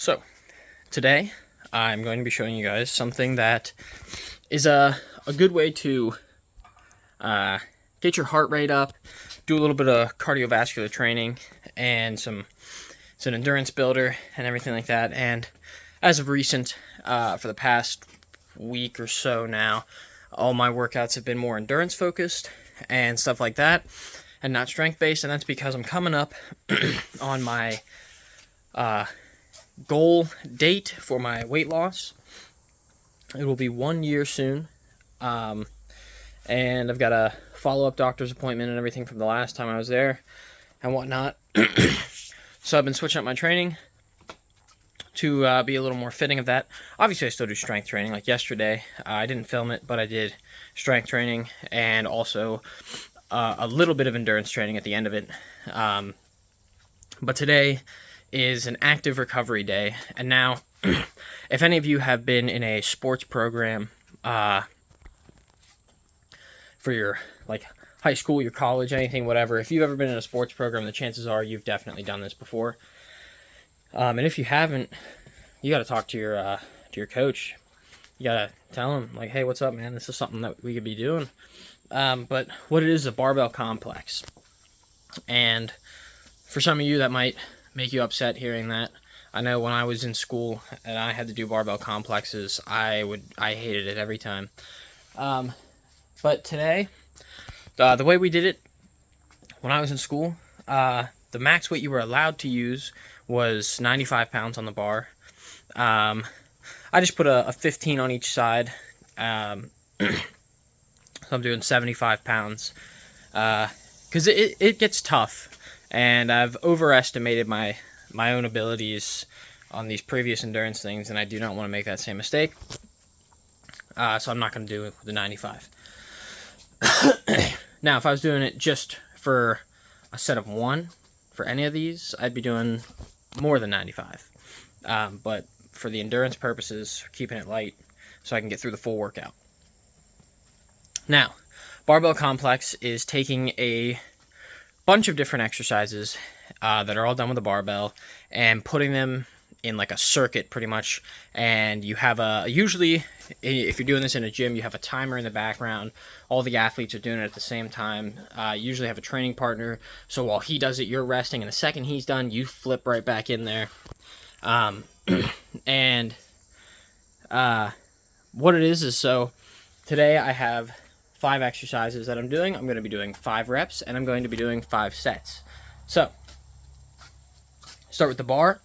So, today I'm going to be showing you guys something that is a good way to get your heart rate up, do a little bit of cardiovascular training, and it's an endurance builder and everything like that. And as of recent, for the past week or so now, all my workouts have been more endurance focused and stuff like that, and not strength based. And that's because I'm coming up on my goal date for my weight loss. It will be 1 year soon. And I've got a follow-up doctor's appointment and everything from the last time I was there and whatnot. So I've been switching up my training to be a little more fitting of that. Obviously, I still do strength training. Like yesterday, I didn't film it, but I did strength training and also a little bit of endurance training at the end of it. But today is an active recovery day. And now, if any of you have been in a sports program for your high school, your college, anything, whatever, if you've ever been in a sports program, the chances are you've definitely done this before. And if you haven't, you got to talk to your coach. You got to tell him, like, hey, what's up, man? This is something that we could be doing. But what it is a barbell complex. And for some of you, that might make you upset hearing that. I know when I was in school and I had to do barbell complexes, I hated it every time. But today, the way we did it when I was in school, the max weight you were allowed to use was 95 pounds on the bar. I just put a 15 on each side. So I'm doing 75 pounds. Because it gets tough. And I've overestimated my own abilities on these previous endurance things, and I do not want to make that same mistake. So I'm not going to do the 95. Now, if I was doing it just for a set of one, for any of these, I'd be doing more than 95. But for the endurance purposes, keeping it light so I can get through the full workout. Now, barbell complex is taking a bunch of different exercises that are all done with a barbell and putting them in like a circuit pretty much, and you have usually if you're doing this in a gym, you have a timer in the background. All the athletes are doing it at the same time. Usually have a training partner, so while he does it, you're resting, and the second he's done, you flip right back in there. And what it is so today I have 5 exercises that I'm doing. I'm going to be doing 5 reps, and I'm going to be doing 5 sets. So, start with the bar.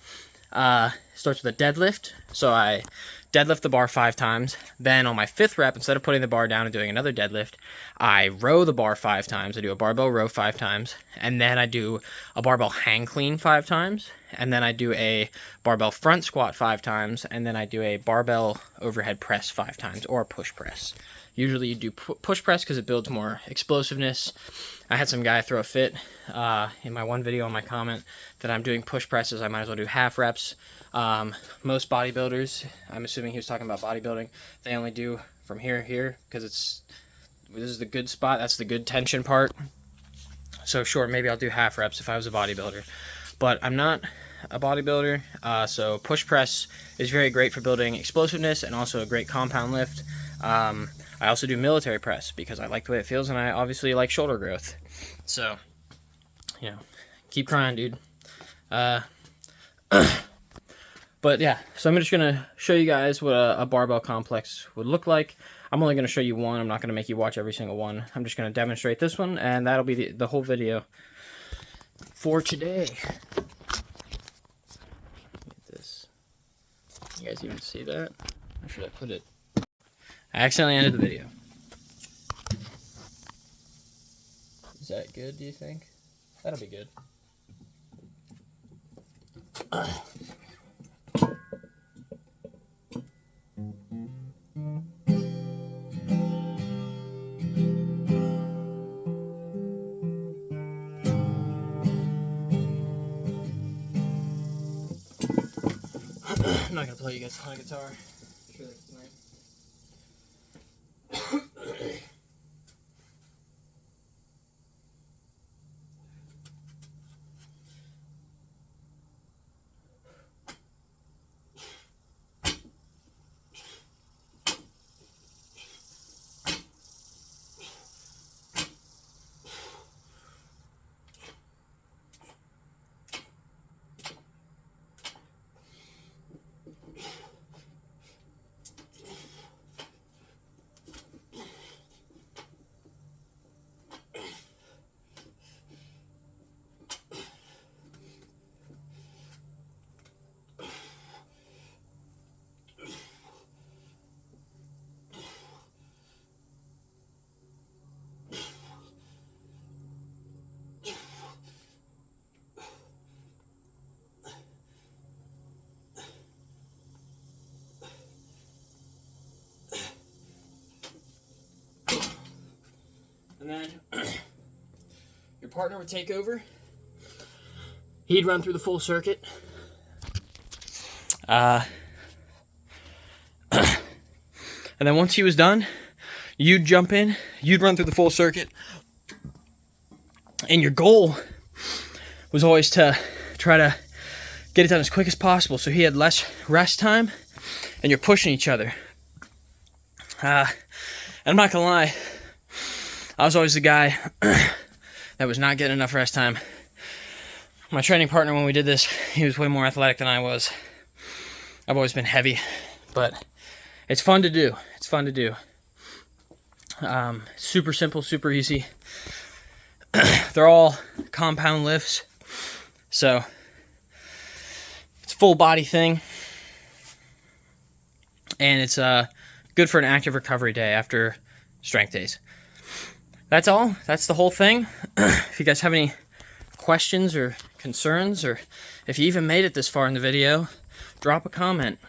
Starts with a deadlift. So I deadlift the bar 5 times. Then on my 5th rep, instead of putting the bar down and doing another deadlift, I row the bar 5 times. I do a barbell row 5 times. And then I do a barbell hang clean 5 times. And then I do a barbell front squat 5 times. And then I do a barbell overhead press 5 times, or a push press. Usually you do push press because it builds more explosiveness. I had some guy throw a fit in my one video on my comment that I'm doing push presses. I might as well do half reps. Most bodybuilders, I'm assuming he was talking about bodybuilding, they only do from here to here because this is the good spot. That's the good tension part. So sure, maybe I'll do half reps if I was a bodybuilder. But I'm not a bodybuilder, so push press is very great for building explosiveness and also a great compound lift. I also do military press because I like the way it feels, and I obviously like shoulder growth. So, keep crying, dude. But yeah, so I'm just going to show you guys what a barbell complex would look like. I'm only going to show you one. I'm not going to make you watch every single one. I'm just going to demonstrate this one, and that'll be the whole video for today. Look at this. You guys even see that? Or should I put it? I accidentally ended the video. Is that good, do you think? That'll be good. I'm not gonna play you guys on a guitar. I'm sure that's nice. And then your partner would take over. He'd run through the full circuit. And then once he was done, you'd jump in, you'd run through the full circuit. And your goal was always to try to get it done as quick as possible so he had less rest time and you're pushing each other. And I'm not gonna lie, I was always the guy that was not getting enough rest time. My training partner, when we did this, he was way more athletic than I was. I've always been heavy, but it's fun to do. It's fun to do. Super simple, super easy. They're all compound lifts, so it's a full body thing, and it's good for an active recovery day after strength days. That's all. That's the whole thing. If you guys have any questions or concerns, or if you even made it this far in the video, drop a comment.